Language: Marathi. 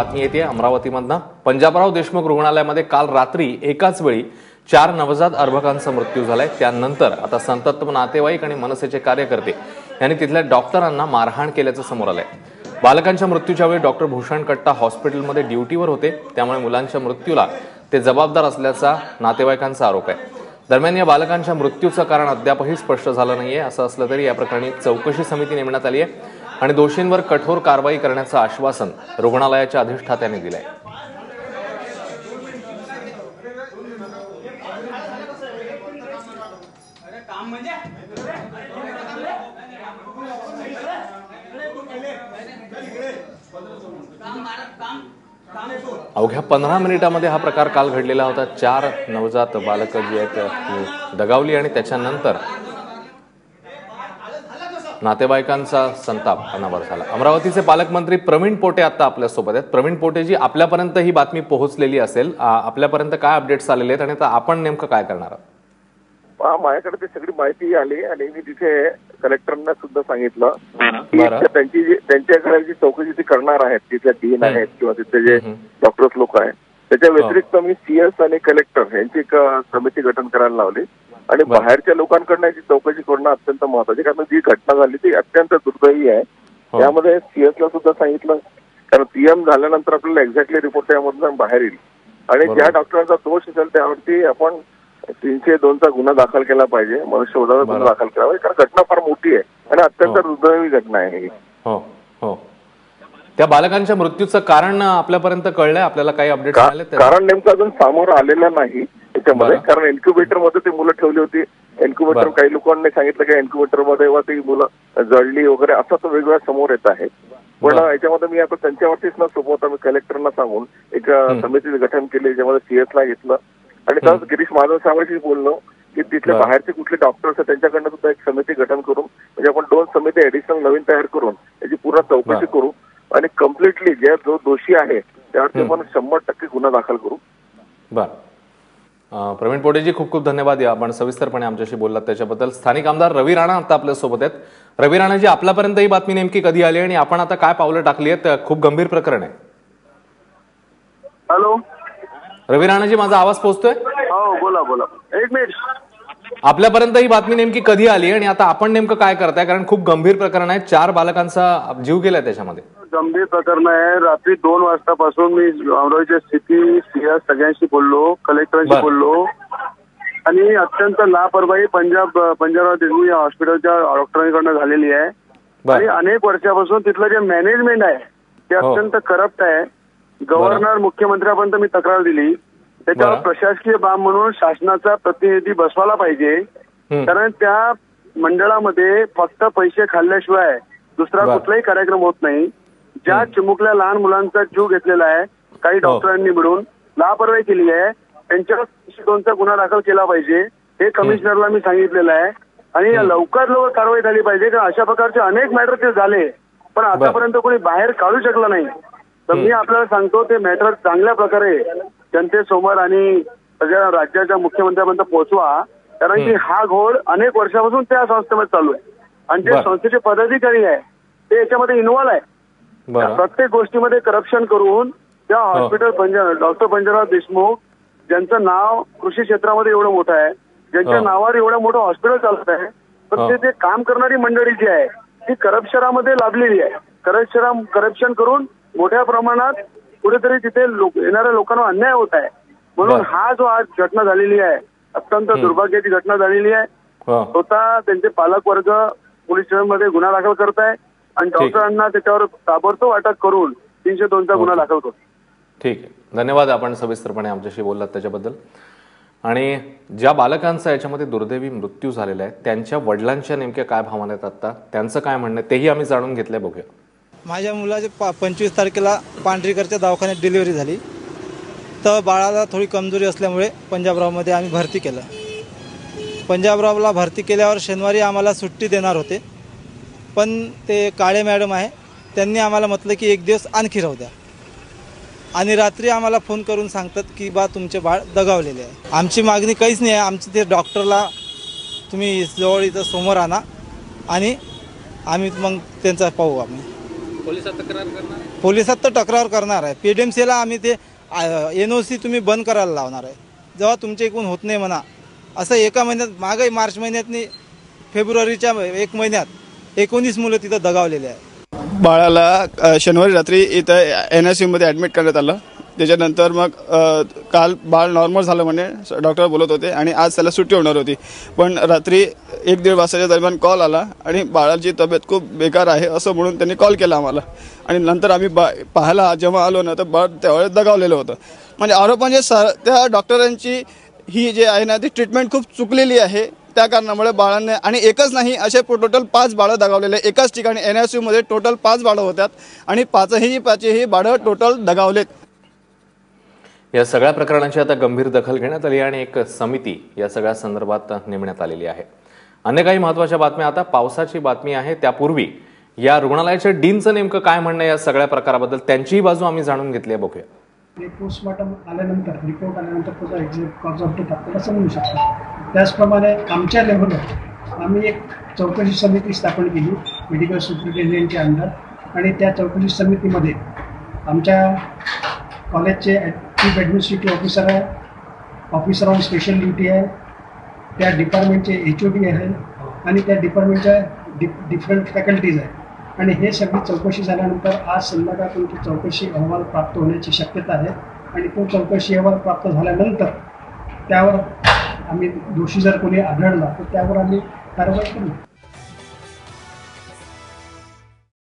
बातमी येते अमरावतीमधनं। पंजाबराव देशमुख रुग्णालयामध्ये काल रात्री एकाच वेळी 4 नवजात अर्भकांचा मृत्यू झालाय। त्यानंतर आता संतप्त नातेवाईक आणि मनसेचे कार्यकर्ते यांनी तिथल्या डॉक्टरांना मारहाण केल्याचं समोर आलंय। बालकांच्या मृत्यूच्या वेळी डॉक्टर भूषण कट्टा हॉस्पिटलमध्ये ड्युटीवर होते, त्यामुळे मुलांच्या मृत्यूला ते जबाबदार असल्याचा नातेवाईकांचा आरोप आहे। दरम्यान या बालकांच्या मृत्यूचं कारण अद्यापही स्पष्ट झालं नाहीये। असं असलं तरी या प्रकरणी चौकशी समिती नेमण्यात आली आहे आणि दोषींवर कठोर कारवाई करण्याचं आश्वासन रुग्णालयाच्या अधिष्ठात्याने दिलंय। अवघ्या 15 मिनिटांमध्ये हा प्रकार काल घडलेला होता। 4 नवजात बालकं जी आहेत दगावली आणि त्याच्यानंतर नातेवाईकांचा संताप अनावर झाला। अमरावतीचे पालकमंत्री प्रवीण पोटे आता आपल्या सोबत आहेत। प्रवीण पोटेजी, आपल्यापर्यंत ही बातमी पोहोचलेली असेल, आपल्यापर्यंत काय अपडेट्स आलेले आहेत आणि आता आपण नेमकं काय करणार आहात? माझ्याकडे ती सगळी माहिती आली आणि मी तिथे कलेक्टरना सुद्धा सांगितलं की त्यांच्याकडे जी चौकशी ती करणार आहेत, तिथल्या डीन आहेत किंवा तिथले जे डॉक्टर्स लोक आहेत, त्याच्या व्यतिरिक्त मी सीएस आणि कलेक्टर यांची एक समिती गठन करायला लावली आणि बाहेरच्या लोकांकडनं याची चौकशी करणं अत्यंत महत्वाची, कारण जी घटना झाली ती अत्यंत दुर्दैवी आहे। त्यामध्ये सीएसला सुद्धा सांगितलं, कारण पीएम झाल्यानंतर आपल्याला एक्झॅक्टली रिपोर्ट त्यामधून बाहेर येईल आणि ज्या डॉक्टरांचा दोष असेल त्यावरती आपण 302चा गुन्हा दाखल केला पाहिजे, मनुष्यवधाचा गुन्हा दाखल केला पाहिजे, कारण घटना फार मोठी आहे आणि अत्यंत दुर्दैवी घटना आहे। हो हो, त्या बालकांच्या मृत्यूचं कारण आपल्यापर्यंत कळलंय? आपल्याला काही अपडेट मिळाले? कारण नेमकं अजून समोर आलेलं नाही त्याच्यामध्ये, कारण इन्क्युबेटर मध्ये ती मुलं ठेवली होती। इन्क्युबेटर काही लोकांनी सांगितलं की इन्क्युबेटर मध्ये ती मुलं जळली वगैरे, असं तो वेगवेगळ्या समोर येत आहे। पण याच्यामध्ये मी आता त्यांच्यावरतीच न सोबत आम्ही कलेक्टरना सांगून एक समितीचं गठन केले, ज्यामध्ये सीएसला घेतलं आणि त्याच गिरीश माधव साहेबांशी बोललो की तिथले बाहेरचे कुठले डॉक्टर्स आहेत त्यांच्याकडनं सुद्धा एक समिती गठन करून, म्हणजे आपण 2 समिती ऍडिशनल नवीन तयार करून याची पूर्ण चौकशी करू आणि कम्प्लिटली जो दोषी आहे त्यावरती आपण 100% गुन्हा दाखल करू। बरं, प्रवीण पोटेजी खूप खूप धन्यवाद, आपण सविस्तरपणे आमच्याशी बोललात त्याच्याबद्दल। स्थानिक आमदार रवी राणा आता आपल्या सोबत आहेत। रवी राणाजी, आपल्यापर्यंत ही बातमी नेमकी कधी आली आणि आपण आता काय पावलं टाकली आहेत? खूप गंभीर प्रकरण आहे। हॅलो रवी राणाजी, माझा आवाज पोहोचतोय? हो, बोला बोला, एक मिनिट। आपल्यापर्यंत ही बातमी नेमकी कधी आली आणि आता आपण नेमकं काय करताय? कारण खूप गंभीर प्रकरण आहे, 4 बालकांचा जीव गेलाय त्याच्यामध्ये। गंभीर प्रकरण आहे। रात्री 2 वाजतापासून मी अमरावतीच्या स्थिती सीएस सगळ्यांशी बोललो, कलेक्टरांशी बोललो आणि अत्यंत लापरवाही पंजाबराव देशमुख या हॉस्पिटलच्या डॉक्टरांकडून झालेली आहे आणि अनेक वर्षापासून तिथलं जे मॅनेजमेंट आहे ते अत्यंत करप्ट आहे। गव्हर्नर मुख्यमंत्र्यापर्यंत मी तक्रार दिली, त्याच्यावर प्रशासकीय बाब म्हणून शासनाचा प्रतिनिधी बसवायला पाहिजे, कारण त्या मंडळामध्ये फक्त पैसे खाल्ल्याशिवाय दुसरा कुठलाही कार्यक्रम होत नाही। ज्या चिमुकल्या लहान मुलांचा जीव घेतलेला आहे काही डॉक्टरांनी मिळून लापरवाही केली आहे, त्यांच्यावर 302चा गुन्हा दाखल केला पाहिजे, हे कमिशनरला मी सांगितलेलं आहे आणि लवकर कारवाई झाली पाहिजे, कारण अशा प्रकारचे अनेक मॅटर ते झाले पण आतापर्यंत कोणी बाहेर काढू शकलं नाही। तर मी आपल्याला सांगतो ते मॅटर चांगल्या प्रकारे जनतेसमोर आणि सगळ्या राज्याच्या मुख्यमंत्र्यांपर्यंत पोहोचवा, कारण की हा घोळ अनेक वर्षापासून त्या संस्थेमध्ये चालू आहे आणि जे संस्थेचे पदाधिकारी आहे ते याच्यामध्ये इन्व्हॉल्व आहे। प्रत्येक गोष्टीमध्ये करप्शन करून त्या हॉस्पिटल डॉक्टर पंजाबराव देशमुख ज्यांचं नाव कृषी क्षेत्रामध्ये एवढं मोठं आहे, ज्यांच्या नावावर एवढं मोठं हॉस्पिटल चालत आहे, पण ते काम करणारी मंडळी जी आहे ती करप्शनामध्ये लाभलेली आहे। करप्शन करून मोठ्या प्रमाणात कुठेतरी तिथे येणाऱ्या लोकांना अन्याय होत आहे, म्हणून हा जो आज घटना झालेली आहे अत्यंत दुर्भाग्याची घटना झालेली आहे। स्वतः त्यांचे पालक वर्ग पोलीस स्टेशनमध्ये गुन्हा दाखल करत आहे आणि डॉक्टरांना त्याच्यावर ताबडतोब अटक करून 302चा गुन्हा दाखल करतो। ठीक आहे, धन्यवाद, आपण सविस्तरपणे आमच्याशी बोललात त्याच्याबद्दल। आणि ज्या बालकांचा याच्यामध्ये दुर्दैवी मृत्यू झालेला आहे त्यांच्या वडिलांच्या नेमक्या काय भावना आहेत, आता त्यांचं काय म्हणणं तेही आम्ही जाणून घेतलंय, बघूया। माझ्या मुलाची 25 तारखेला पांढरीकरच्या दवाखान्यात डिलिव्हरी झाली, तर बाळाला थोडी कमजोरी असल्यामुळे पंजाबरावमध्ये आम्ही भरती केलं। पंजाबरावला भरती केल्यावर शनिवारी आम्हाला सुट्टी देणार होते, पण ते काळे मॅडम आहे त्यांनी आम्हाला म्हटलं की 1 दिवस आणखी राहू द्या आणि रात्री आम्हाला फोन करून सांगतात की बा तुमचे बाळ दगावलेले आहे। आमची मागणी काहीच नाही आहे, आमचं ते डॉक्टरला तुम्ही जवळ इथं समोर आणा आणि आम्ही मग त्यांचा पाहू आम्ही। पोलिसात तर तक्रार करणार आहे. PDMCला आम्ही ते NOC तुम्ही बंद करायला लावणार आहे. जेव्हा तुमच्या एकूण होत नाही म्हणा असं एका महिन्यात मागे मार्च महिन्यातनी फेब्रुवारीच्या 1 महिन्यात 19 मुलं तिथं दगावलेले आहे. बाळाला शनिवारी रात्री इथं NICU ॲडमिट करण्यात आलं. त्याच्यानंतर मग काल बाळ नॉर्मल झालं म्हणे डॉक्टर बोलत होते आणि आज त्याला सुट्टी होणार होती. पण रात्री 1-1.5 वाजताच्या दरम्यान कॉल आला आणि बाळाची तब्येत खूप बेकार आहे असं म्हणून त्यांनी कॉल केला आम्हाला. आणि नंतर आम्ही पाहायला जेव्हा आलो ना तर बाळ त्यावेळेस दगावलेलं होतं. म्हणजे आरोप म्हणजे त्या डॉक्टरांची ही जे आहे ना ती ट्रीटमेंट खूप चुकलेली आहे. त्या कारणामुळे बाळांनी आणि एकच नाही असे टोटल 5 बाळं दगावलेले. एकाच ठिकाणी NICU टोटल 5 बाळं होतात आणि पाचही बाळं टोटल दगावलेत. या सगळ्या प्रकरणाची आता गंभीर दखल घेण्यात आली आणि एक समिती या सगळ्या संदर्भात नेमण्यात आलेली आहे. अन्य काही महत्त्वाच्या बातम्या आता पावसाची बातमी आहे. त्यापूर्वी या रुग्णालयाच्या डीनचं नेमकं काय म्हणणं या सगळ्या प्रकाराबद्दल त्यांचीही बाजू आम्ही जाणून घेतली आहे. बघूया. पोस्टमॉर्टम आल्यानंतर रिपोर्ट आल्यानंतर त्याचा एक्झॅक्ट कॉज ऑफ डेथ आपल्याला समजू शकतो. त्याचप्रमाणे आमच्या लेव्हलवर आम्ही एक चौकशी समिती स्थापन केली मेडिकल सुपरिटेंडेंटच्या अंडर आणि त्या चौकशी समितीमध्ये आमच्या कॉलेजचे चीफ ॲडमिनिस्ट्रेटिव्ह ऑफिसर आहे, ऑफिसर ऑन स्पेशल ड्युटी आहे, त्या डिपार्टमेंटचे HOD आहे आणि त्या डिपार्टमेंटच्या डिफरंट फॅकल्टीज आहे. आणि हे सगळी चौकशी झाल्यानंतर आज संध्याकाळपर्यंत चौकशी अहवाल प्राप्त होण्याची शक्यता आहे. आणि तो चौकशी अहवाल प्राप्त झाल्यानंतर त्यावर आम्ही दोषी जर कोणी आढळला तर त्यावर आम्ही कारवाई करू.